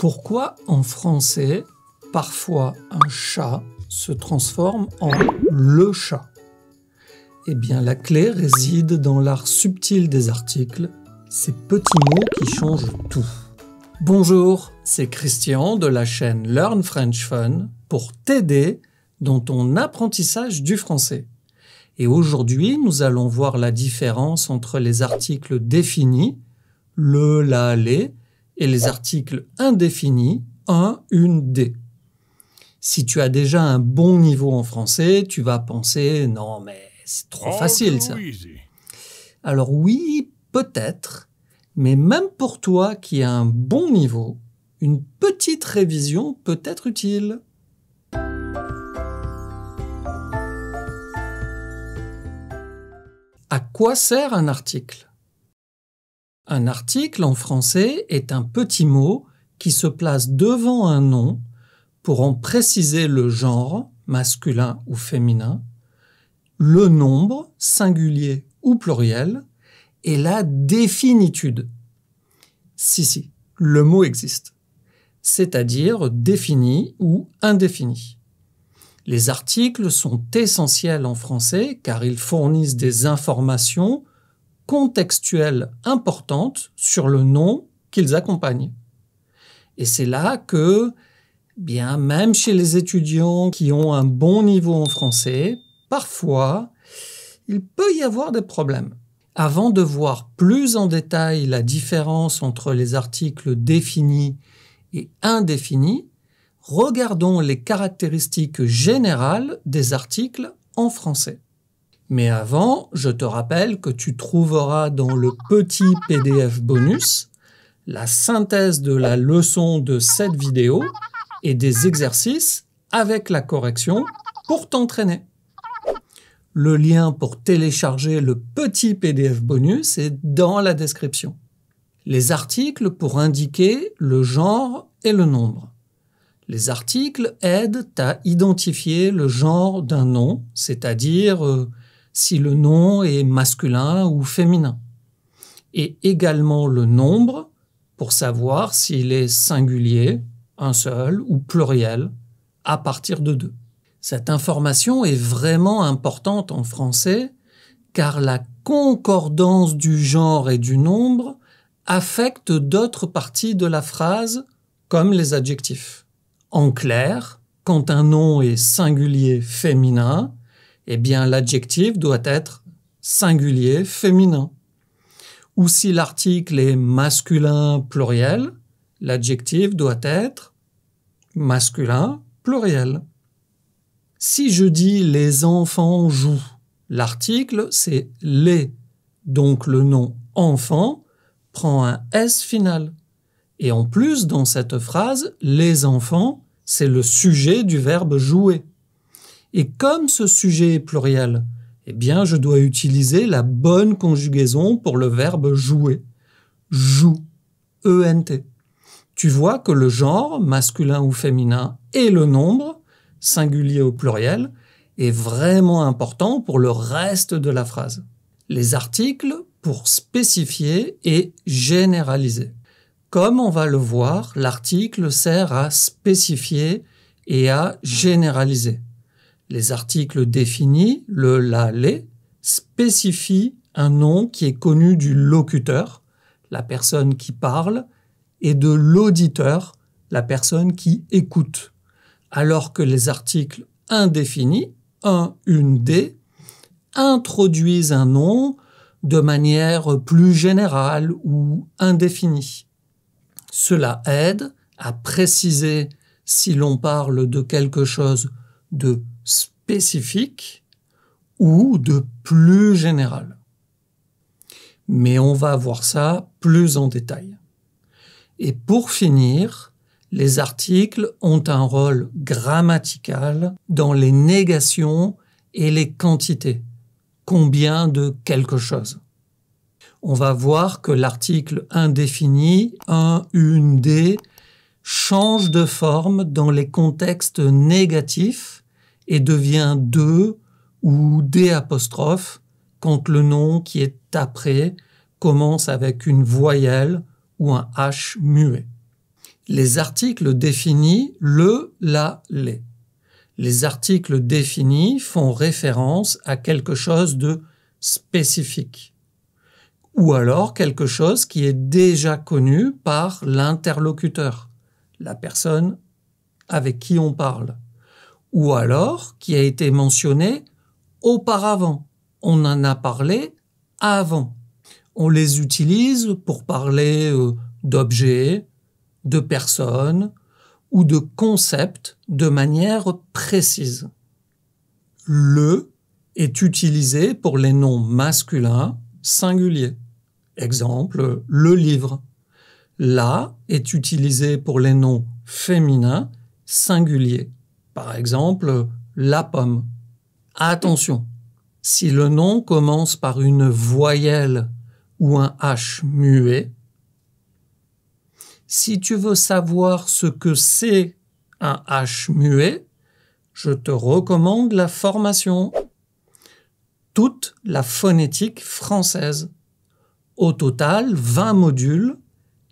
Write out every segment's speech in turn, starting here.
Pourquoi en français, parfois un chat se transforme en le chat? Eh bien, la clé réside dans l'art subtil des articles, ces petits mots qui changent tout. Bonjour, c'est Christian de la chaîne Learn French Fun pour t'aider dans ton apprentissage du français. Et aujourd'hui, nous allons voir la différence entre les articles définis, le, la, les, et les articles indéfinis, un, une, des. Si tu as déjà un bon niveau en français, tu vas penser « Non, mais c'est trop facile ça ». Alors oui, peut-être, mais même pour toi qui as un bon niveau, une petite révision peut être utile. À quoi sert un article? Un article en français est un petit mot qui se place devant un nom pour en préciser le genre, masculin ou féminin, le nombre, singulier ou pluriel, et la définitude. Si, le mot existe, c'est-à-dire défini ou indéfini. Les articles sont essentiels en français car ils fournissent des informations contextuelles importantes sur le nom qu'ils accompagnent. Et c'est là que, même chez les étudiants qui ont un bon niveau en français, parfois, il peut y avoir des problèmes. Avant de voir plus en détail la différence entre les articles définis et indéfinis, regardons les caractéristiques générales des articles en français. Mais avant, je te rappelle que tu trouveras dans le petit PDF bonus la synthèse de la leçon de cette vidéo et des exercices avec la correction pour t'entraîner. Le lien pour télécharger le petit PDF bonus est dans la description. Les articles pour indiquer le genre et le nombre. Les articles aident à identifier le genre d'un nom, c'est-à-dire si le nom est masculin ou féminin, et également le nombre pour savoir s'il est singulier, un seul ou pluriel, à partir de 2. Cette information est vraiment importante en français car la concordance du genre et du nombre affecte d'autres parties de la phrase comme les adjectifs. En clair, quand un nom est singulier féminin, l'adjectif doit être singulier féminin. Ou si l'article est masculin pluriel, l'adjectif doit être masculin pluriel. Si je dis « les enfants jouent », l'article c'est « les », donc le nom « enfant » prend un S final. Et en plus, dans cette phrase, « les enfants », c'est le sujet du verbe « jouer ». Et comme ce sujet est pluriel, je dois utiliser la bonne conjugaison pour le verbe « jouer ». Joue, E-N-T. Tu vois que le genre, masculin ou féminin, et le nombre, singulier ou pluriel, est vraiment important pour le reste de la phrase. Les articles pour spécifier et généraliser. Comme on va le voir, l'article sert à spécifier et à généraliser. Les articles définis, le, la, les, spécifient un nom qui est connu du locuteur, la personne qui parle, et de l'auditeur, la personne qui écoute. Alors que les articles indéfinis, un, une, des, introduisent un nom de manière plus générale ou indéfinie. Cela aide à préciser si l'on parle de quelque chose de spécifique ou de plus général. Mais on va voir ça plus en détail. Et pour finir, les articles ont un rôle grammatical dans les négations et les quantités. Combien de quelque chose. On va voir que l'article indéfini, un, une, des, change de forme dans les contextes négatifs et devient de ou des apostrophes quand le nom qui est après commence avec une voyelle ou un H muet. Les articles définis, le, la, les. Les articles définis font référence à quelque chose de spécifique, ou alors quelque chose qui est déjà connu par l'interlocuteur, la personne avec qui on parle, ou alors qui a été mentionné auparavant. On en a parlé avant. On les utilise pour parler d'objets, de personnes ou de concepts de manière précise. Le est utilisé pour les noms masculins singuliers. Exemple, le livre. La est utilisé pour les noms féminins singuliers. Par exemple, la pomme. Attention, si le nom commence par une voyelle ou un H muet, si tu veux savoir ce que c'est un H muet, je te recommande la formation Toute la phonétique française. Au total, 20 modules,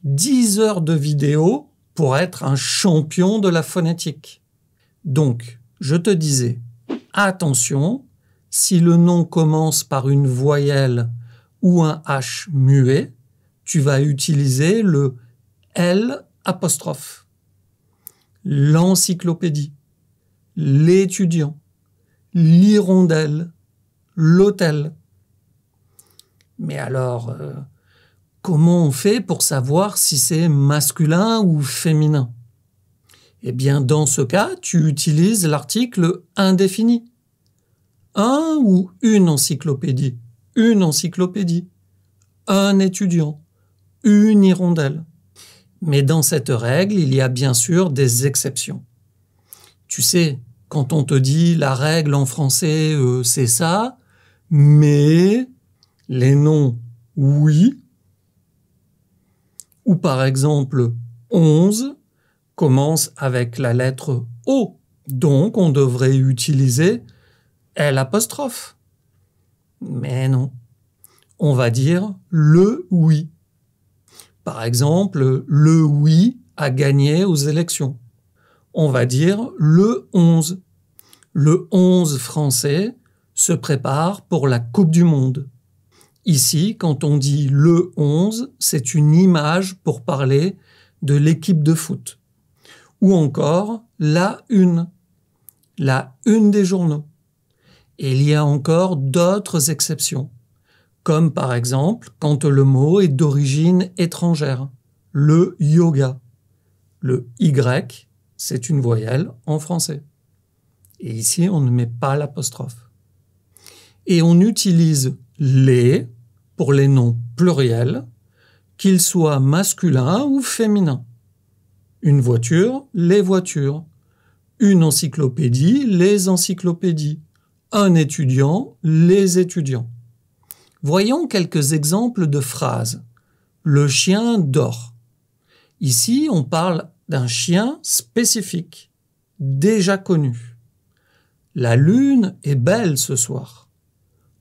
10 heures de vidéo pour être un champion de la phonétique. Donc, je te disais, attention, si le nom commence par une voyelle ou un H muet, tu vas utiliser le L', l'encyclopédie, l'étudiant, l'hirondelle, l'hôtel. Mais alors, comment on fait pour savoir si c'est masculin ou féminin? Eh bien, dans ce cas, tu utilises l'article indéfini. Un ou une encyclopédie, une encyclopédie, un étudiant, une hirondelle. Mais dans cette règle, il y a bien sûr des exceptions. Tu sais, quand on te dit la règle en français, c'est ça, mais les noms, oui. Ou par exemple, 11 commence avec la lettre O. Donc, on devrait utiliser L'. Mais non. On va dire le oui. Par exemple, le oui a gagné aux élections. On va dire le 11. Le 11 français se prépare pour la Coupe du Monde. Ici, quand on dit le 11, c'est une image pour parler de l'équipe de foot. Ou encore la une des journaux. Et il y a encore d'autres exceptions, comme par exemple quand le mot est d'origine étrangère, le yoga. Le Y, c'est une voyelle en français. Et ici, on ne met pas l'apostrophe. Et on utilise les pour les noms pluriels, qu'ils soient masculins ou féminins. Une voiture, les voitures. Une encyclopédie, les encyclopédies. Un étudiant, les étudiants. Voyons quelques exemples de phrases. Le chien dort. Ici, on parle d'un chien spécifique, déjà connu. La lune est belle ce soir.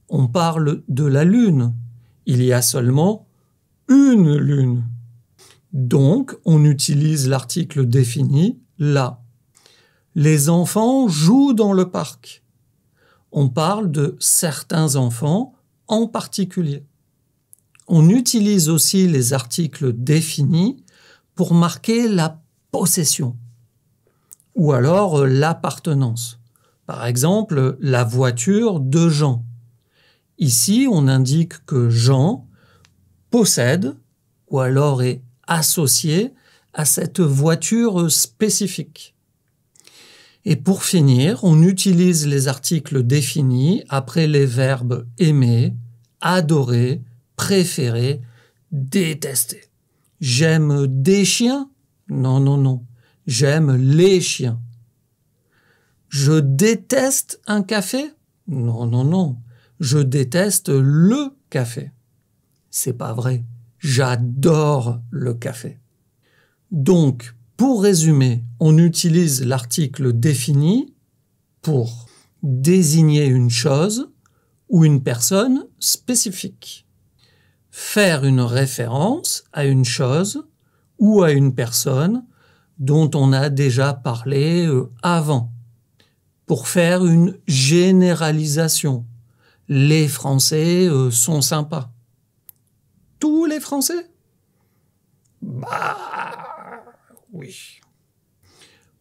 On parle de la lune. Il y a seulement une lune. Donc, on utilise l'article défini là. Les enfants jouent dans le parc. On parle de certains enfants en particulier. On utilise aussi les articles définis pour marquer la possession ou alors l'appartenance. Par exemple, la voiture de Jean. Ici, on indique que Jean possède ou alors est associé à cette voiture spécifique. Et pour finir, on utilise les articles définis après les verbes aimer, adorer, préférer, détester. J'aime des chiens? Non, non, non. J'aime les chiens. Je déteste un café? Non, non, non. Je déteste le café. C'est pas vrai. J'adore le café. Donc, pour résumer, on utilise l'article défini pour désigner une chose ou une personne spécifique. Faire une référence à une chose ou à une personne dont on a déjà parlé avant. Pour faire une généralisation, les Français sont sympas. Tous les Français? Bah oui.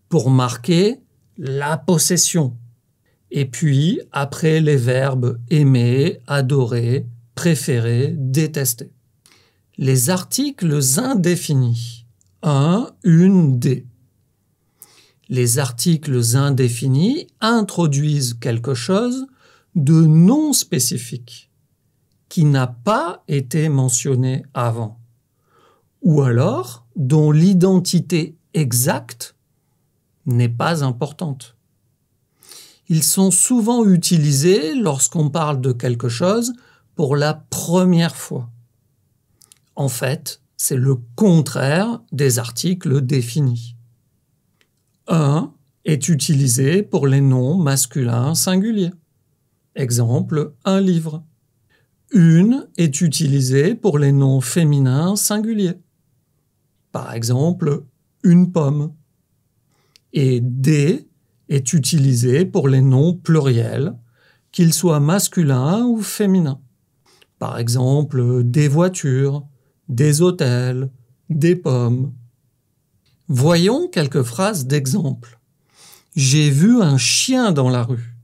Pour marquer la possession. Et puis, après les verbes aimer, adorer, préférer, détester. Les articles indéfinis. Un, une, des. Les articles indéfinis introduisent quelque chose de non spécifique qui n'a pas été mentionné avant, ou alors dont l'identité exacte n'est pas importante. Ils sont souvent utilisés lorsqu'on parle de quelque chose pour la première fois. En fait, c'est le contraire des articles définis. Un est utilisé pour les noms masculins singuliers. Exemple, un livre. Une est utilisée pour les noms féminins singuliers. Par exemple, une pomme. Et des est utilisé pour les noms pluriels, qu'ils soient masculins ou féminins. Par exemple, des voitures, des hôtels, des pommes. Voyons quelques phrases d'exemple. J'ai vu un chien dans la rue.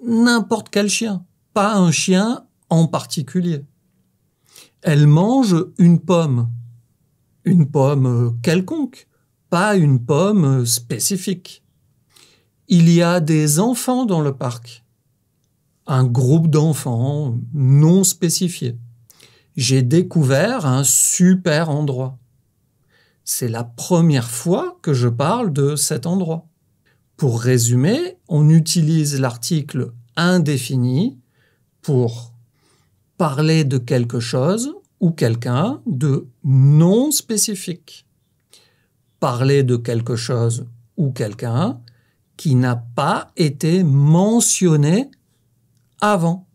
N'importe quel chien, pas un chien en particulier. Elle mange une pomme quelconque, pas une pomme spécifique. Il y a des enfants dans le parc. Un groupe d'enfants non spécifié. J'ai découvert un super endroit. C'est la première fois que je parle de cet endroit. Pour résumer, on utilise l'article indéfini pour parler de quelque chose ou quelqu'un de non spécifique. Parler de quelque chose ou quelqu'un qui n'a pas été mentionné avant,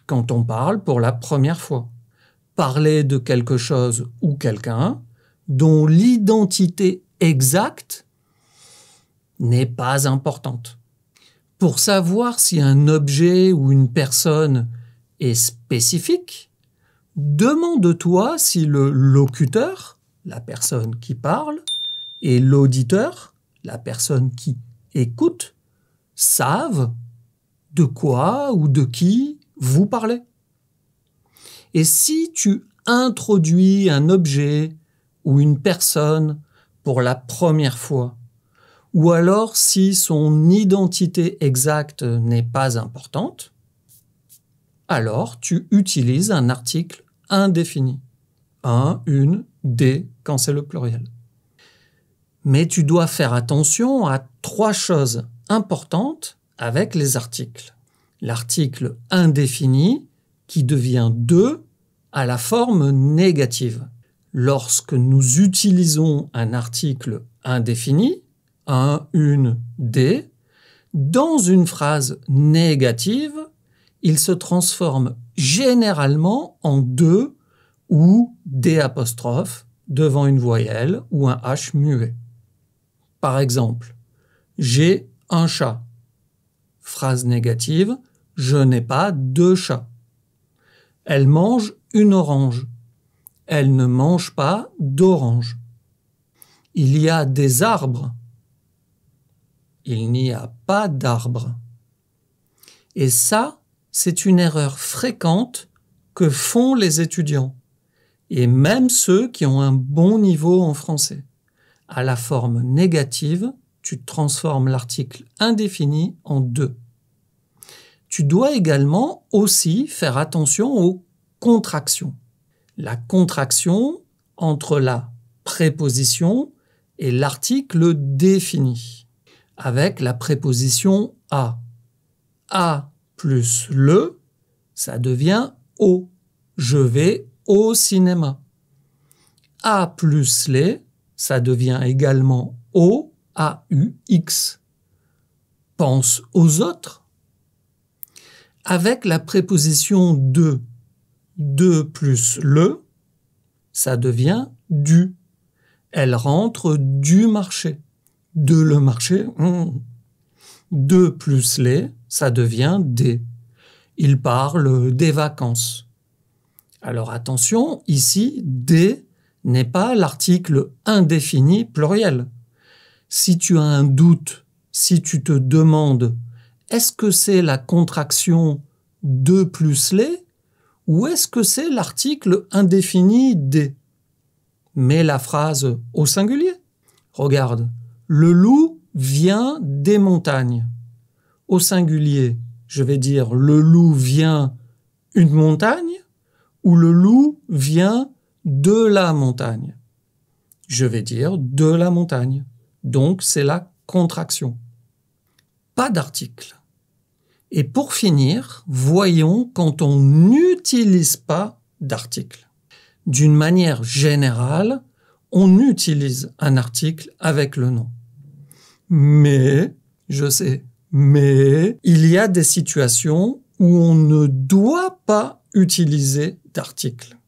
quand on parle pour la première fois. Parler de quelque chose ou quelqu'un dont l'identité exacte n'est pas importante. Pour savoir si un objet ou une personne est spécifique, demande-toi si le locuteur, la personne qui parle, et l'auditeur, la personne qui écoute, savent de quoi ou de qui vous parlez. Et si tu introduis un objet ou une personne pour la première fois, ou alors si son identité exacte n'est pas importante, alors tu utilises un article indéfini. Un, une, des, quand c'est le pluriel. Mais tu dois faire attention à 3 choses importantes avec les articles. L'article indéfini qui devient de à la forme négative. Lorsque nous utilisons un article indéfini, un, une, des, dans une phrase négative, il se transforme généralement en de ou des apostrophes devant une voyelle ou un H muet. Par exemple, j'ai un chat. Phrase négative, je n'ai pas 2 chats. Elle mange une orange. Elle ne mange pas d'orange. Il y a des arbres. Il n'y a pas d'arbres. Et ça, c'est une erreur fréquente que font les étudiants, et même ceux qui ont un bon niveau en français. À la forme négative, tu transformes l'article indéfini en de. Tu dois également aussi faire attention aux contractions. La contraction entre la préposition et l'article défini. Avec la préposition à. A plus le, ça devient au. Je vais au cinéma. A plus les, ça devient également au, A-U-X. Pense aux autres. Avec la préposition de plus le, ça devient du. Elle rentre du marché. De le marché, de plus les, ça devient des. Il parle des vacances. Alors attention, ici, des n'est pas l'article indéfini pluriel. Si tu as un doute, si tu te demandes est-ce que c'est la contraction de plus les ou est-ce que c'est l'article indéfini des, mets la phrase au singulier. Regarde, le loup vient des montagnes. Au singulier, je vais dire le loup vient une montagne ou le loup vient de la montagne. Je vais dire de la montagne. Donc, c'est la contraction. Pas d'article. Et pour finir, voyons quand on n'utilise pas d'article. D'une manière générale, on utilise un article avec le nom. Mais, je sais, mais il y a des situations où on ne doit pas utiliser d'article.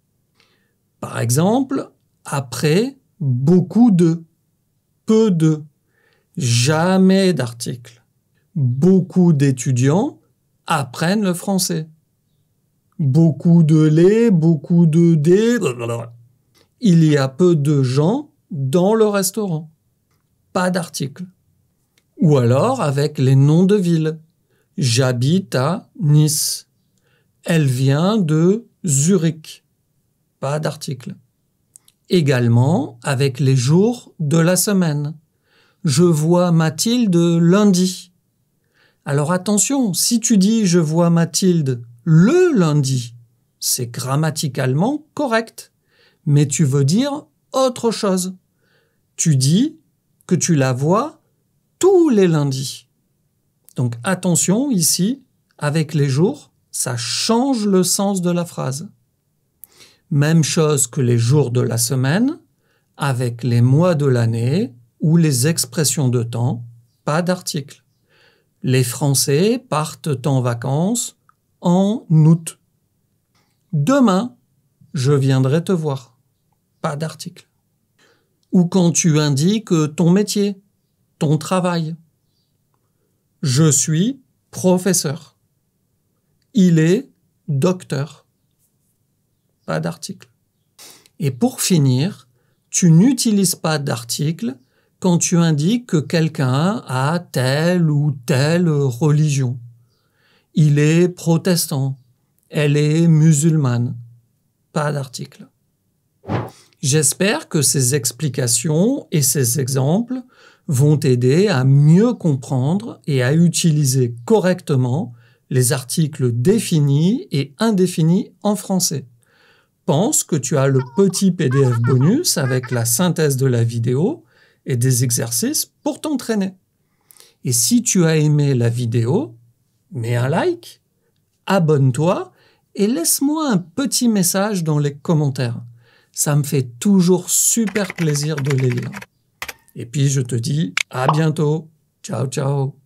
Par exemple, après beaucoup de, peu de, jamais d'article. Beaucoup d'étudiants apprennent le français. Beaucoup de lait, beaucoup de dés. Il y a peu de gens dans le restaurant. Pas d'article. Ou alors avec les noms de villes. J'habite à Nice. Elle vient de Zurich. Pas d'article. Également avec les jours de la semaine. Je vois Mathilde lundi. Alors attention, si tu dis je vois Mathilde le lundi, c'est grammaticalement correct, mais tu veux dire autre chose. Tu dis que tu la vois tous les lundis. Donc attention ici, avec les jours, ça change le sens de la phrase. Même chose que les jours de la semaine, avec les mois de l'année ou les expressions de temps, pas d'article. Les Français partent en vacances en août. Demain, je viendrai te voir. Pas d'article. Ou quand tu indiques ton métier, ton travail. Je suis professeur. Il est docteur. Pas d'article. Et pour finir, tu n'utilises pas d'article quand tu indiques que quelqu'un a telle ou telle religion. Il est protestant. Elle est musulmane. Pas d'article. J'espère que ces explications et ces exemples vont t'aider à mieux comprendre et à utiliser correctement les articles définis et indéfinis en français. Pense que tu as le petit PDF bonus avec la synthèse de la vidéo et des exercices pour t'entraîner. Et si tu as aimé la vidéo, mets un like, abonne-toi et laisse-moi un petit message dans les commentaires. Ça me fait toujours super plaisir de les lire. Et puis je te dis à bientôt. Ciao, ciao.